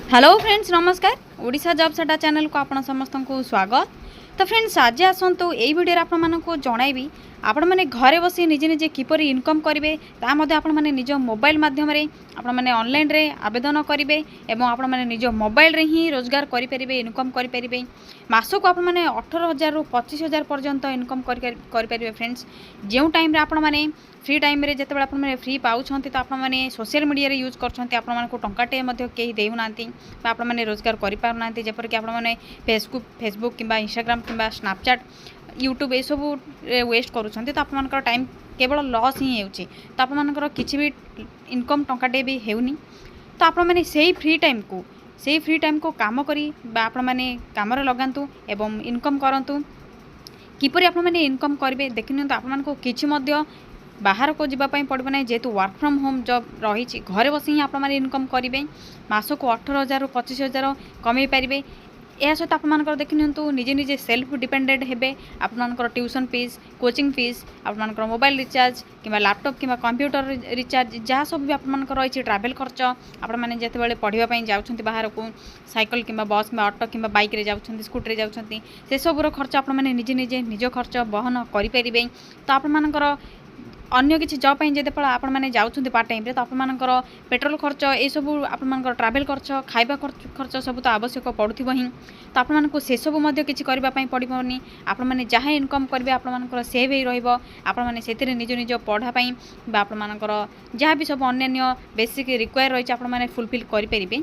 Hello friends नमस्कार Odisha jobs अड्डा channel को आपण समस्त को स्वागत। तो फ्रेंड्स आज आसतु यही वीडियो आपण मानक जनइबी आपण मैंने घरे बसी निजे निजे किपर इनकम करेंगे आपण मैंने निज मोबाइल मध्यम आपण मैंने ऑनलाइन रे आवेदन करेंगे और आपण मैंने निज मोबाइल रे ही रोजगार करेंगे इनकम करेंगे। मासक आपण मैंने 18,000 रु 25,000 पर्यंत इनकम करेंगे। फ्रेंड्स जो टाइम रे आपण मैंने फ्री टाइम रे जते आपण मैंने फ्री पाउछंती तो आपण मैंने सोशल मीडिया रे यूज करछंती आपण मानको टंकाटे मध्य केही देउनांती आपण मैंने रोजगार करि पारुनांती जेपर कि आपण मैंने फेसबुक किंबा इंस्टाग्राम किंबा स्नैपचैट यूट्यूब ये सब वेस्ट करूछंती तो आपण मानकर टाइम केवल लॉस ही हेउची तो आपण मानकर किछि भी इनकम टंकाटे भी हेउनी। तो आपण मैंने सेही फ्री टाइम को काम करी बा आपण मैंने काम रे लगांतु एवं इनकम करंतु किपरि आपण मैंने इनकम करेंगे देखिनियंतु आपण मानको किछि मध्य बाहर को जीवाई पड़ो ना जेहेतु वर्क फ्रॉम होम जॉब रही घरे बस ही आप इनकम करेंगे। मासक 18,000 रु 25,000 कमे पारे। यह सहित आप देखिनियंतु निजे निजे सेल्फ डिपेंडेंट हेबे आपनकर ट्यूशन फीस कोचिंग फीस आपनकर मोबाइल रिचार्ज किंबा लैपटॉप किंबा कंप्यूटर रिचार्ज जहाँ सब भी आपनकर रही ट्रैवल खर्च आपण मैंने जिते पढ़ाई जाउछंती बाहर को साइकिल किंबा बस किंबा ऑटो किंबा बाइक रे जाउछंती स्कूटी रे जाउछंती से सबुर खर्च आपण मैंने निजे निजे निज खर्च बहन करि परिबे। तो आपनकर अन्य किसी जॉब जब आपण मैंने जाउछंती पार्ट टाइम रे तो आपनकर पेट्रोल खर्च ये सब आपनकर ट्रैवल खर्च खाइबा खर्च सब तो आवश्यक पड़ुथिबो ही। तो आपण मानको से सब मध्य किछि करबा पई पड़िबोनी आपण माने जहाँ इनकम करेंगे आपण मानकर सेव ही रहिबो आपण माने सेतिरे निज निज पढ़ा पई बा आपण मानकर जहाँ भी सब अन्य बेसिक रिक्वायर रही आपण माने फुलफिल करि परिबे।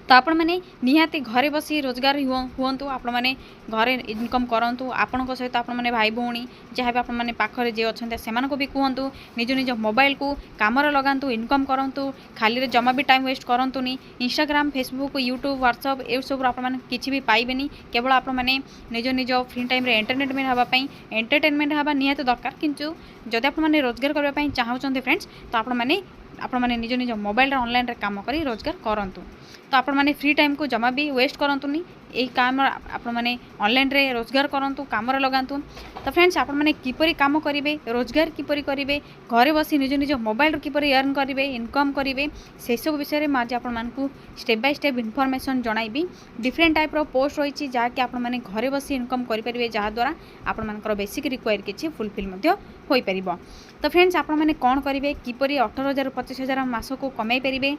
तो आपण मैंने निहाती घरे बसी रोजगार हूँ आपण मैंने घरे इनकम करूँ आपण सहित आपण मैंने भाई भौणी जहाँ भी आपण मैंने पाखरे जे अच्छा से भी कहतु निज निज मोबाइल को काम लगातु इनकम करूँ खाली रे जमा भी टाइम वेस्ट करूँनी इंस्टाग्राम फेसबुक यूट्यूब व्हाट्सअप ये सब आपने किसी भी पाइबेनी केवल आपण मैंने निज निज फ्री टाइम रे एंटरटेनमेंट हाँवा निहाती दरकार किंतु जदि आपण मैंने रोजगार करने चाहते फ्रेंड्स तो आपण मैंने निज निज मोबाइल ऑनलाइन रे काम करी रोजगार करंतु। तो आपण मैंने फ्री टाइम को जमा भी वेस्ट करंतुनी यही काम आपण मैंने ऑनलाइन रे रोजगार करंतु काम रे लगांतु। तो फ्रेंड्स आपण मैंने किपरि काम करेंगे रोजगार किपरि करेंगे घरे बसी निज निज मोबाइल किपरि अर्न करेंगे इनकम करेंगे से सब विषय में आज आपण मानकु स्टेप बाय स्टेप इनफॉरमेशन जणाइबी। डिफरेंट टाइप रो पोस्ट रही जहाँकि आपण मैंने घरे बसी इनकम करेंगे जहाँ द्वारा आपण मानकर बेसिक रिक्वायर किछि फुलफिल मध्य होई परिबो। तो फ्रेंड्स आपण मैंने कौन करेंगे किपरि 18,000 25,000 मासक को कमाई पारे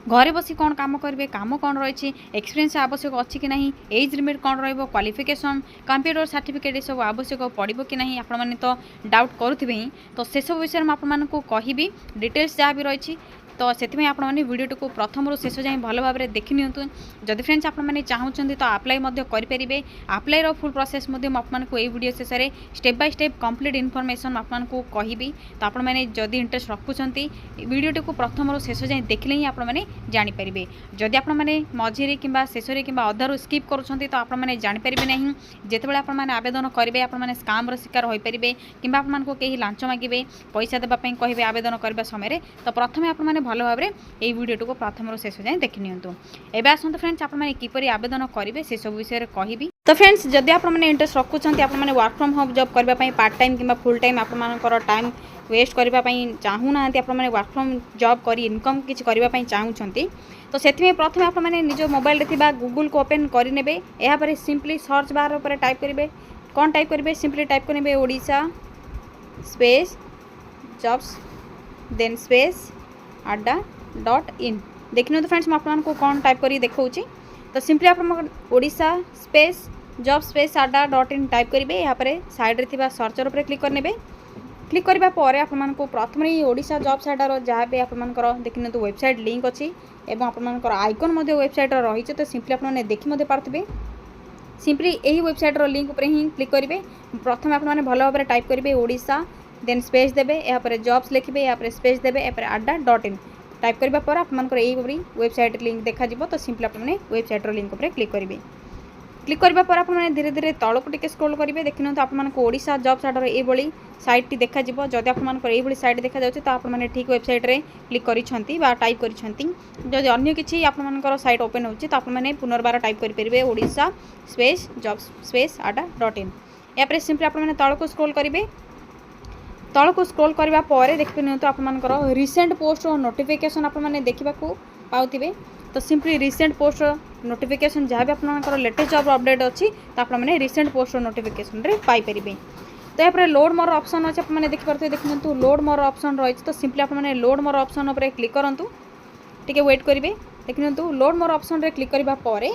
घरे बसी कौन काम करेंगे काम कौन रही एक्सपीरियंस आवश्यक अच्छी कि नहीं एज लिमिट कौन क्वालिफिकेशन कंप्यूटर सर्टिफिकेट सब आवश्यक पड़ो कि नहीं आपण मैंने तो डाउट करुवे ही। तो से सब विषय में आपको कहबी डिटेल्स जहाँ भी रही तो से आपने वीडियो को प्रथम रू शेष जाए भल भाव में देखि नियंतु। जदि फ्रेंड्स आपने चाहते तो अप्लाई करेंगे अप्लाई फुल प्रोसेस आपको ये वीडियो शेष में step by step complete information आपको कहबी। तो आपने जदि इंटरेस्ट रखुंट वीडियो को प्रथम रू शेष जाए देखले ही आपने जानीपारे। जदि आपने मझे कि शेष कि अधारू स्किप करुँच तो आपने जानीपारे ना जितेबाला आपने आवेदन करेंगे आपने स्काम शिकार हो पारे कि आपको कहीं लांच मागे पैसा देवाई कहे आवेदन करने समय तो प्रथम आपने भल भाव में यही वीडियो को प्रथम रू शेष जाए देखि नियंतु। एबे आसंतु फ्रेंड्स आपने किपरि आवेदन करेंगे से सब विषय कहबी। तो फ्रेंड्स जदि आपने इंटरेस्ट रखुंट आपने वर्क फ्रॉम होम जॉब करने पार्ट टाइम कि फुल टाइम आपंकर टाइम वेस्ट करने चाहूना आपने वर्क फ्रॉम जॉब कर इनकम किसी करने चाहूँगी तो से प्रथम आपने निज मोबाइल गूगल को ओपन करे यापर सिंपली सर्च बार पर टाइप करेंगे कौन टाइप करेंगे सिंपली टाइप करेंगे Odisha space jobs then space adda.in देखिए। तो फ्रेंड्स आपको कौन टाइप करी देखा तो सिंपली आप Odisha space job space adda.in type करेंगे यहाँ पर साइड रे सर्चर पर क्लिक करने क्लिक करने पर आपको प्रथम ही ओडिशा जॉब्स अड्डार जहाँ भी आपर देखिए तो वेबसाइट लिंक अच्छी और आपर आइकन वेबसाइट रही तो सिंपली आपने देखी पारे सिंपली यही वेबसाइट लिंक उपर ही क्लिक करेंगे। प्रथम आपने भल भाव में टाइप करेंगे ओडिशा देन स्पेस देवे यहाँ पर जॉब्स लिखे यहाँ पर स्पेस देवे यहाँ पर adda.in टाइप करने पर आपंकर यही वेबसाइट लिंक देखा तो सिंपली आपने वेबसाइट लिंक उपर क्लिक करेंगे। क्लिक करने पर आपने धीरे धीरे तौक टे स्क्रॉल करेंगे देखिए तो आपको ओडिशा जॉब्स अड्डार ये साइट टी देखा जदि आपंकर ये साइट देखा जाए तो आपने ठीक वेबसाइट रे क्लिक करी टाइप करी अन्य किसी आपंकर साइट ओपन होती तो आपने पुनर्बार टाइप करेंगे Odisha space jobs space adda.in या पर सिंपली आपने तौक स्क्रॉल करेंगे तल को स्क्रॉल करने देखिए तो आपंकर रिसेंट पोस्ट और नोटिफिकेशन आपने देखा पाते तो सिंपली रिसेंट पोस्ट नोटिफिकेशन जहाँ भी आपंकर लेटेस्ट जॉब अपडेट अच्छी तो आपने रिसेंट पोस्ट नोटिफिकेशन रे पाइपर। तो यहाँ लोड मोर ऑप्शन अच्छे आपने देखिए देखते लोड मोर ऑप्शन रही तो सिंपली आपने लोड मोर ऑप्शन उपर क्लिक करूँ टिके वेट करेंगे। देखिए लोड मोर ऑप्शन रे क्लिक करने पर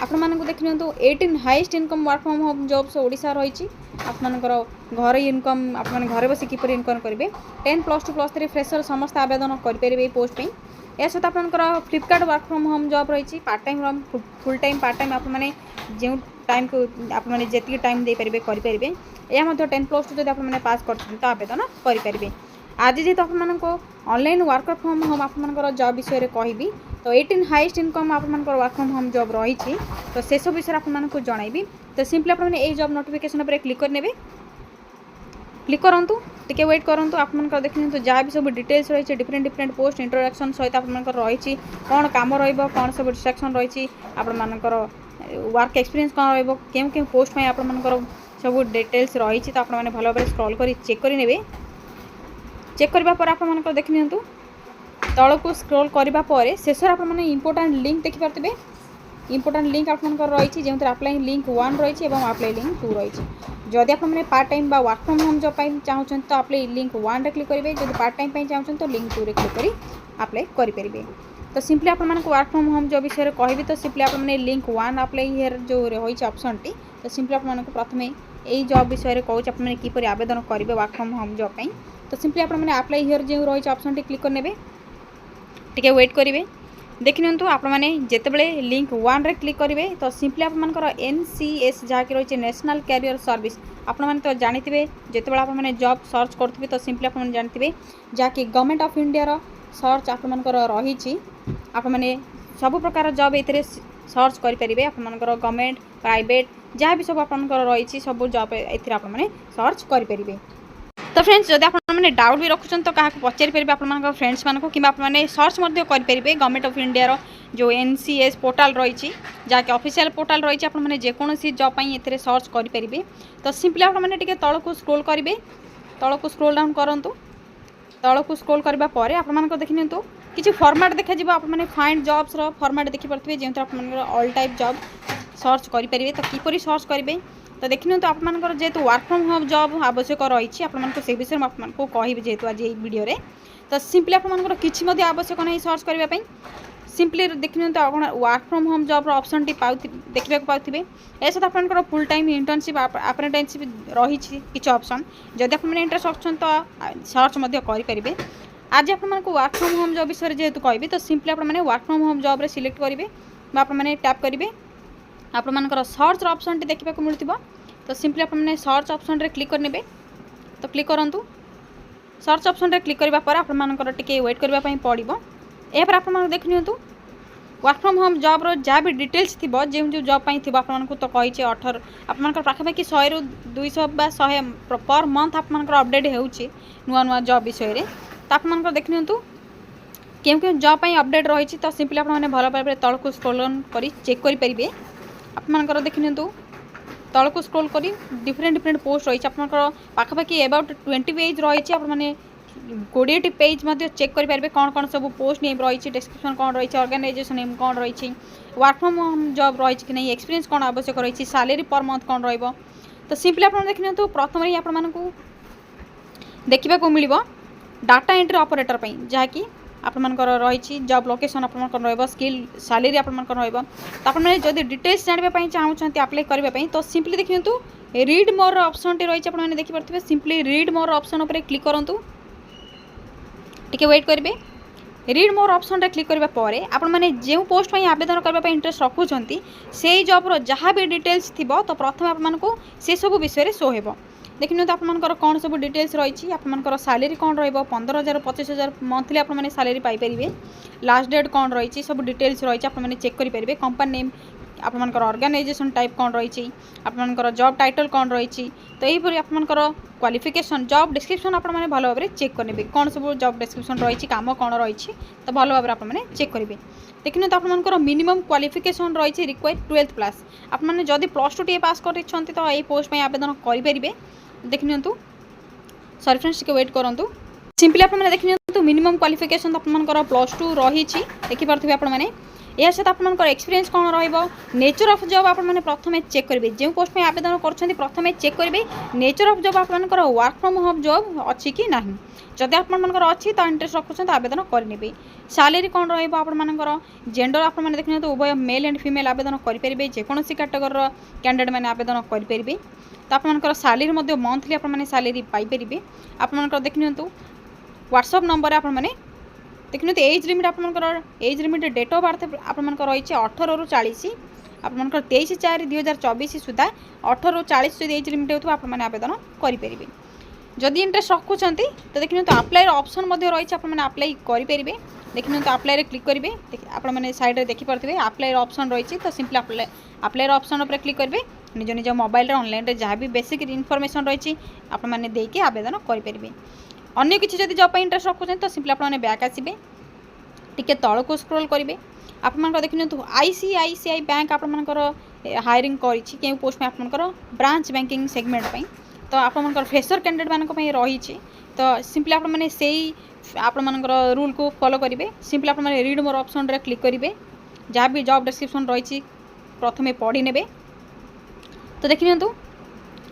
आपको देखिए 18 highest income work from home jobs Odisha रही आपंकर घर इनकम आपने घर बस किपर इनकम करेंगे 10+2 +3 फ्रेशर समस्त आवेदन करेंगे पोस्ट पे। या सहित आपंकर Flipkart work from home job रही part time full time part time आपने जो टाइम को आपने जी टाइम दे पारे करेंगे। यह 10+2 जब आपने पास कर तो आवेदन करेंगे। आज जेहतु आपको ऑनलाइन वर्क फ्रॉम होम आपंकर जॉब विषय कहबी तो 18 हाईएस्ट इनकम आपंकर वर्क फ्रॉम होम जॉब रही तो से सब विषय आपको जनइबी। तो सिंपली आपने यही जॉब नोटिफिकेशन पर क्लिक करने क्लिक करूँ टिके वेट करूँ आपंकर देखिए जहाँ भी सब डिटेल्स रही डिफरेंट पोस्ट इंट्रोडक्शन सहित आपंकर रही कौन कम रौन सब डिस्ट्राक्शन रही आपर वर्क एक्सपीरियंस कौन रों पोस्ट में आपर सब डिटेल्स रही तो आपने भल भाव स्क्रॉल कर चेक करेंगे। चेक करने पर आप देखिए तल को स्क्रॉल करने पर शेष आपने इंपोर्टाट लिंक देखिपे। इंपोर्टाट लिंक आपंकर रही जो अप्लाई लिंक 1 रही अप्लाई लिंक 2 रही। जदि आपने part time work from home job चाहते तो अप्लाई लिंक 1 रे क्लिक करेंगे। जब पार्ट टाइम चाहते तो लिंक 2 रे क्लिक कर अप्लाई करेंगे। तो सिंपली आपको वर्क फ्रॉम होम जॉब विषय कहबी तो सिंपली आपने लिंक 1 अप्लाई हियर जो रही ऑप्शन टी तो सिंपली आपको प्रथम यही जॉब विषय कहूँ आपने किपर आवेदन करेंगे वर्क फ्रॉम होम जॉब तो सिंपली आपने अप्लाई हियर जो रही ऑप्शन टी क्लिक करने टिके वेट करेंगे। देखि नियंतु आपने जितेबले लिंक 1 रे क्लिक करेंगे तो सिंपली आपंकर NCS जहाँकि रही नेशनल कैरियर सर्विस आपने तो जानते जितेबाला आपने जॉब सर्च करेंगे तो सिंपली आपने जानते जहाँकि गवर्नमेंट ऑफ इंडिया सर्च आपंकर रही आपने सब प्रकार जॉब ये सर्च करेंगे आपंकर गवर्नमेंट प्राइवेट जहाँ भी सब आपंकर रही सब जॉब ये सर्च करेंगे। तो फ्रेंड्स जब आपने डाउट भी रखुन तो क्या पचारि पारे आप फ्रेंड्स मानक कि आपने सर्च करेंगे गवर्नमेंट ऑफ इंडिया जो NCS पोर्टाल रही जहाँकि ऑफिशियल पोर्टाल रही आपने जेकोसी जॉब ये सर्च करेंगे। तो सिंपली आपने टे तल को स्क्रोल करेंगे तल को स्क्रोल डाउन करूँ तल को स्क्रोल करने पर आप देखिए किसी फॉर्मेट देखा आपने फाइंड जॉब्स फॉर्मेट देखिपे जो ऑल टाइप जॉब सर्च करेंगे। तो किपरि सर्च करेंगे तो देखिए तो आपंकर जेहेतु वर्क फ्रॉम होम जॉब आवश्यक रही आपको से विषय आपको कहि जेहेतु आज वीडियो तो सिंपली आपंकर किसी आवश्यक नहीं सर्च करने सिंपली देखिए तो आप work from home job option T देखा पाथे ऐसा आपंकर फुल टाइम इंटर्नशिप अप्रेंटिसशिप रही किसी ऑप्शन जदि आपने इंटरेस्ट ऑप्शन तो सर्च करेंगे। आज आपको वर्क फ्रॉम होम जॉब विषय जेहेतु कहबी तो सिंपली आपने वर्क फ्रॉम होम जॉब रे सिलेक्ट करेंगे आपने टैप करेंगे आपंकर सर्च ऑप्शन टी देखा मिलूँ तो सिंपली आपने सर्च ऑप्शन रे क्लिक करने तो क्लिक करूँ सर्च ऑप्शन रे क्लिक करने पर आपंकर टिके वेट करने पड़ो। यापर आप देख नियंतु वर्क फ्रॉम होम जॉब रो जहाँ भी डिटेल्स थी जो जॉब थी आपको तो कही 18 आपंकर पाखापाखि 100 ରୁ 200 बा 100 पर मंथ आपंकर अपडेट हो नुआ नुआ जॉब विषय तो आपंकर देख नियंतु क्यों जॉब अपडेट रही तो सिंपली आपने भल भाव तल को स्क्रोल कर चेक करेंगे आपंकर देख नियंतु तल को स्क्रोल कर डिफरेंट पोस्ट रही पाखापाखि अबाउट 20 पेज रही आपने 20 पेज चेक करेंगे कौन कौन सब पोस्ट नेम रही डिस्क्रिप्शन कौन रही ऑर्गेनाइजेशन नेम कौन रही वर्क फ्रॉम होम जॉब रही कि नहीं एक्सपीरियंस कौन आवश्यक रही सैलरी पर मंथ कौन रही तो सिंपली आप देखिए तो प्रथम ही आपको देखा मिल डाटा एंट्री ऑपरेटर जहाँकि आपंकर रही जॉब लोकेशन आपंकर स्किल सैलरी आपंकर तो आपने जब डिटेल्स जानापी चाहते अप्लाई करने तो सिंपली देखिए तो रीड मोर ऑप्शन टी रही आपने देखिपे सिंपली रीड मोर ऑप्शन उपर क्लिक करूँ टिके वेट करेंगे। रीड मोर ऑप्शन रे क्लिक करने पर आपने जो पोस्ट में आवेदन करने इंटरेस्ट रखुंट से जॉब जहाँ भी डिटेल्स थी तो प्रथम आपको से सब विषय शो हो देखिए तो आपंकर कौन सब डिटेल्स रही आपंकर सैलरी कौन रही 15,000 25,000 मंथली आपने सैलरी पाइपर लास्ट डेट कौन रही सब डिटेल्स रही आपने चेक करेंगे कंपनी नेम आपंकर ऑर्गेनाइजेशन टाइप कौन रही आपंकर जॉब टाइटल कौन रही तो यहीपरि आपंकर क्वालिफिकेशन जॉब डिस्क्रिप्शन आपने भल भाव चेक करेंगे कौन सब जॉब डिस्क्रिप्शन रही कम कौन रही तो भल भाव आपने चेक करेंगे। देखिए तो आपंकर मिनिमम क्वालिफिकेशन रही रिक्वायर्ड 12th क्लास आपने जदि +2 टी पास कर तो ये पोस्ट में आवेदन करेंगे। देखिए सॉरी फ्रेंड्स टिके वेट करूँ सिंपली आपने देखिए मिनिमम क्वालिफिकेशन आपंकर +2 रही देखिपे आपने या सहित आपनकर एक्सपीरियंस कौन रहिबो नेचर ऑफ जॉब आप माने प्रथमे चेक करिवे जे पोस्ट में आवेदन करछन्ती प्रथमे चेक करिवे नेचर ऑफ जॉब आपनकर वर्क फ्रॉम होम जॉब अछि कि नाही जदि आपनकर अछि त इंटरेस्ट रखुछन आवेदन करनेबे सैलरी कौन रहिबो आपनकर जेंडर आप माने देखने तो उभय मेल एंड फीमेल आवेदन करि परिबे जे कोनोसी कैटेगरी कैंडिडेट माने आवेदन करि परिबे त आपनकर सैलरी मध्ये मंथली आप माने सैलरी पाई परिबे आपनकर देखने तो व्हाट्सएप नंबर आप माने देखने तो एज लिमिट आपनकर age limit date of birth आपनकर रही 18 रु 40 आपनकर 23/4/2024 सुधा 18 रु 40 जदि एज लिमिट होतो आप माने आवेदन करि परिबे जदि इंटरेस्ट रखुचंती तो देखने तो अप्लाई ऑप्शन मध्ये रही आप माने अप्लाई करि परिबे देखने तो अप्लाई रे क्लिक करिवे आप माने साइड रे देखि परथिबे अप्लाई ऑप्शन रही तो सिंपली अप्लाई ऑप्शन ऊपर क्लिक करिवे निज निज मोबाइल रे ऑनलाइन रे जहाँ भी बेसिक इनफॉरमेशन रही आप माने देके आवेदन करि परिबे अन्य किसी जदि जॉब इंटरेस्ट रखुचंती तो सिंपली आप माने बैक आसीबे टिके तल को स्क्रॉल करिवे आप मानकर देखने तो आईसीआईसीआई बैंक आप मानकर हायरिंग करिछि के पोस्ट में आप मानकर ब्रांच बैंकिंग सेगमेंट पई तो आप मानकर फ्रेशर कैंडिडेट मानक पई रही तो सिंपली आप माने सेही आप मानकर रूल को फॉलो करिवे सिंपली आप माने रीड मोर ऑप्शन रे क्लिक करिवे जहाँ भी जॉब डिस्क्रिप्शन रही प्रथमे पढ़ी नेबे तो देखि तो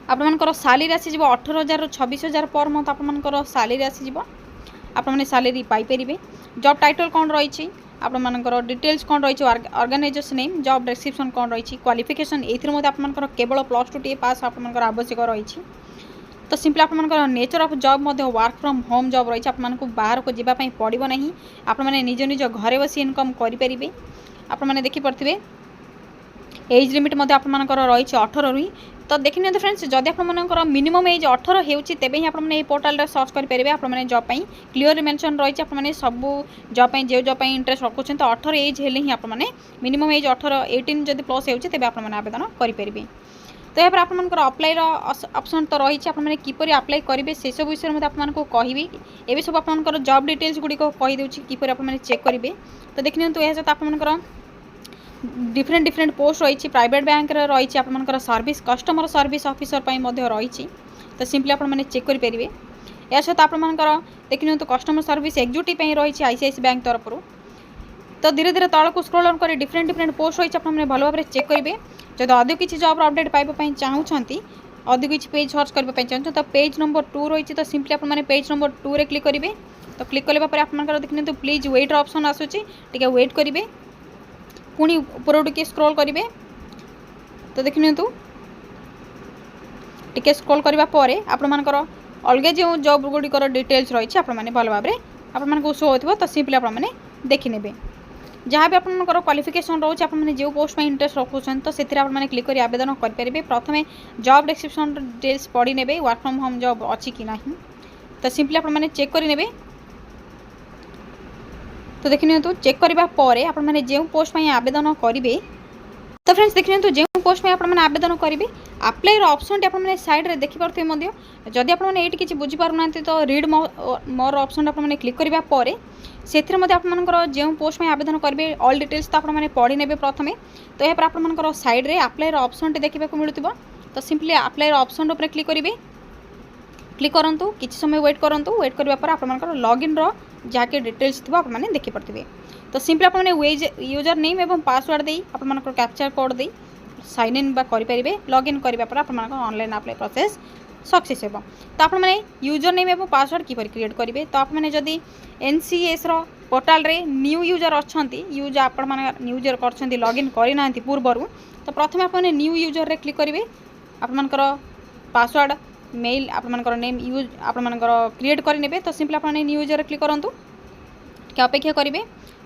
आप मानकर सैलरी आसी 18,000 रु 26,000 पर मंथ आप मानकर सैलरी आसी आप माने सैलरी पाई परिबे जॉब टाइटल कौन रही आप मानकर डिटेल्स कौन रही ऑर्गेनाइजेशन नेम जॉब डिस्क्रिप्शन कौन रही क्वालिफिकेशन एथि आप मानकर केवल +2 टी पास आप मानकर आवश्यक रही तो सिंपली आप मानकर नेचर ऑफ जॉब मध्ये वर्क फ्रॉम होम जॉब रही आप मानक बाहर को जीवा पई पड़िबो नहीं आप माने निज निज घरे बसी इनकम करि परिबे आप माने देखि परथिबे एज लिमिट मध्ये आप मानकर रही 18 रु तो देखिए तो फ्रेंड्स जदि आप मिनिमम एज 18 होउची तेबे ही आपने पोर्टाल रे सर्च कर परिबे आपने जॉब पई क्लियर मेंशन रही आपने सब जॉब पई जे जॉब पई इंटरेस्ट रखुछन तो 18 एज हेले ही आपने मिनिमम एज 18 18 जदि प्लस होउची तेबे आपने आवेदन करि परिबे तो यहाँ पर आपनकर अप्लाई ऑप्शन तो रही आपने किपरि अप्लाई करेंगे से सब विषय में आपको कहबी एवं सब आपनकर जॉब डिटेल्स गुड़िक कहीदे किपरि आपने चेक करेंगे तो देखिए तो यह सहित आपनकर डिफरेंट डिफरेंट पोस्ट रही प्राइवेट बैंक रही आपनकर सर्विस कस्टमर सर्विस ऑफिसर रही तो सिंपली आपने चेक करेंगे या सहित आपनकर देखिए तो कस्टमर सर्विस एग्जीक्यूटिव रही आईसीआईसी बैंक तरफ तो धीरे धीरे तल को स्क्रॉल डाउन कर डिफरेंट डिफरेंट पोस्ट रही आपने भल भाव चेक करेंगे जब अधिक किसी जॉब अपडेट पाइबापी चाहूँगी अधिक किसी पेज सर्च करने चाहते तो पेज नंबर 2 रही तो सिंपली आपने पेज नंबर 2 रे क्लिक करेंगे तो क्लिक कले आपंकर देखने तो प्लीज वेट ऑप्शन आसूची टिके वेट करेंगे पुणी ऊपर टिके स्क्रॉल करेंगे तो देखने तो टिके स्क्रॉल करने पर आपंकर अलग जो जॉब गुड़िकर डिटेल्स रही आपने भल भाव आपको शो हो तो सिंपली आपने देखने जहाँ भी आपंकर क्वालिफिकेशन रोचे आपने जो पोस्ट में इंटरेस्ट रखुन तो से आपने क्लिक कर आवेदन करेंगे प्रथमे जॉब डिस्क्रिप्शन डिटेल्स पढ़ी ने वर्क फ्रॉम होम जॉब अच्छी कि ना तो सिंपली आपने चेक करेंगे तो देखने तो चेक करने पर आपने जो पोस्ट में आवेदन करेंगे तो फ्रेंड्स देखने तो जो पोस्ट में आपने आवेदन करेंगे अप्लाई ऑप्शन आपने साइड रे देखिपे जदि आपने ये किसी बुझीपारना तो रीड मोर ऑप्शन आपने क्लिक करने पर से आपंकर जो पोस्ट में आवेदन करेंगे ऑल डिटेल्स तो आपने पढ़ी ने प्रथमे तो यहाँ पर आपंकर साइड रे अप्लाई ऑप्शन देखा मिलूँ तो सिंपली अप्लाई ऑप्शन उपर क्लिक करेंगे क्लिक करूँ किसी समय वेट करूँ वेट करने पर आपंकर लॉगिन जहाँकि डिटेल्स थी आपने देखिपे तो सिंपली आपने यूजर नेम एवं पासवर्ड दे आपंकर कैप्चर कोड दे साइन इन करेंगे लॉगिन करने पर आपंकर ऑनलाइन अप्लाई प्रोसेस सक्सेस हो तो आपने यूजर नेम एवं पासवर्ड किपर क्रिएट करेंगे तो आपने जदि एनसीएस पोर्टाल रे न्यू यूजर अच्छा यूज यूजर कर लॉगिन करना पूर्वर तो प्रथम आपने न्यू यूजर रे क्लिक करेंगे आपंकर पासवर्ड मेल आपंकर नेम यूज आपंकर क्रिएट करेंगे तो सिंपली आपने न्यू यूजर क्लिक करूँ क्या अपेक्षा करेंगे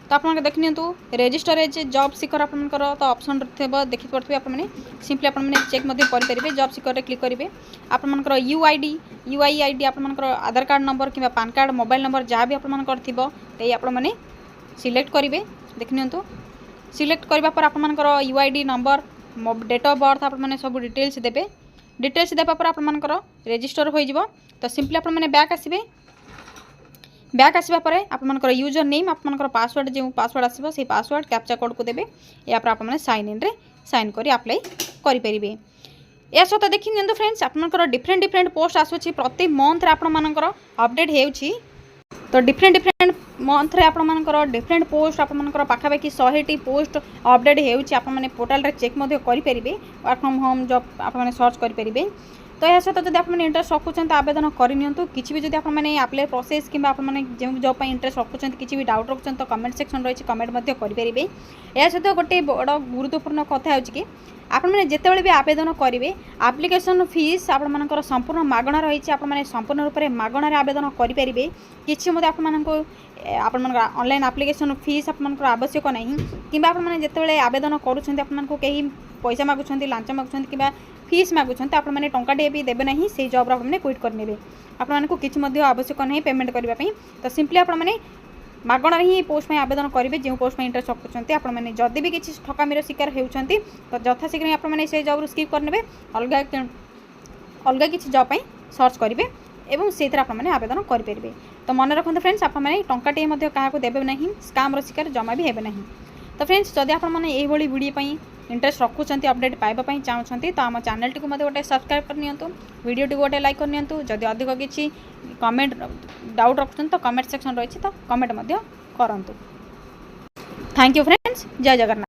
तो आप देखनी तो रजिस्टर एज जॉब सिकर आपंकर तो ऑप्शन देखी पड़े आपने सिंपली आपने चेक करेंगे जॉब सिकर क्लिक करेंगे आपंकर यूआईआईडी आपंकर आधार कार्ड नंबर कि पान कार्ड मोबाइल नंबर जहाँ भी आपंकर थी आपने सिलेक्ट करेंगे देखनी तो सिलेक्ट करने पर आपंकर UID number date of birth आपने सब डिटेल्स देते डिटेल्स देवापर आपंकर रजिस्टर हो तो सिंपली आपने बैक आसबे बैक आसवा पर आपंकर यूजर नेम आपंकर पासवर्ड जो पासवर्ड आसो से पासवर्ड कैप्चा कोड को देवे या आपने साइन इन रे साइन कर अप्लाई करेंगे या सहित देखी फ्रेंड्स आपंकर डिफरेंट डिफरेंट पोस्ट आसूँ प्रति मंथ आपंकर अपडेट हो तो डिफरेंट डिफरेंट मंथ रे आपमनकर डिफरेंट पोस्ट आपमनकर पाखापाखि 100टी पोस्ट अपडेट होउछि आपमने पोर्टल रे चेक मध्य करि परिबे वर्क फ्रॉम होम जॉब आपमने सर्च करि परिबे। तो यह सहित जब आपने इंटरेस्ट रखुंत आवेदन करनियंतु किसी भी जब आपने अप्लाई प्रोसेस कि आपने जो जॉब इंटरेस्ट रखुंत किसी भी डाउट रखुंत तो कमेंट सेक्शन रही कमेंट करेंगे। यह सहित गोटे बड़ गुरुत्वपूर्ण कथा हो कि आपने जिते भी आवेदन करेंगे आप्लिकेसन फीस आपर संपूर्ण मागणा रही है संपूर्ण रूप से मागणार आवेदन करेंगे किसी ऑनलाइन आप्लिकेसन फीस आप आवश्यक नहीं कि आपने जिते आवेदन करूँ कहीं पैसा मागुंट लांच मागुंट कि फीस मागुंट आपने टंकाटे भी देवे ना से जॉब आपने क्विट करने आपको किसी आवश्यक नहीं पेमेंट करने। तो सिंपली आपने मागणार ही पोस्ट में आवेदन करेंगे जो पोस्ट में इंटरेस्ट रखुंट आपने जदि भी किसी ठकामीर शिकार होती तो यथाशीघ्र आपने से जॉब स्किप करने अलग अलग किसी जॉब सर्च करेंगे एवं से आपने आवेदन करेंगे। तो मन रखते फ्रेंड्स आपने टंकाटे क्या देवे ना स्काम शिकार जमा भी हेबे नहीं। तो फ्रेंड्स जदि आपने यही वीडियो इंटरेस्ट रखुंट अपडेट पाइबापी चाहते तो आम चैनल टी गोटे सब्सक्राइब करनी वीडियो टी गोटे लाइक करनी जदि अधिक किसी कमेंट डाउट रखुंट तो कमेंट सेक्शन रही तो कमेंट करूँ। थैंक यू फ्रेंड्स, जय जगन्नाथ।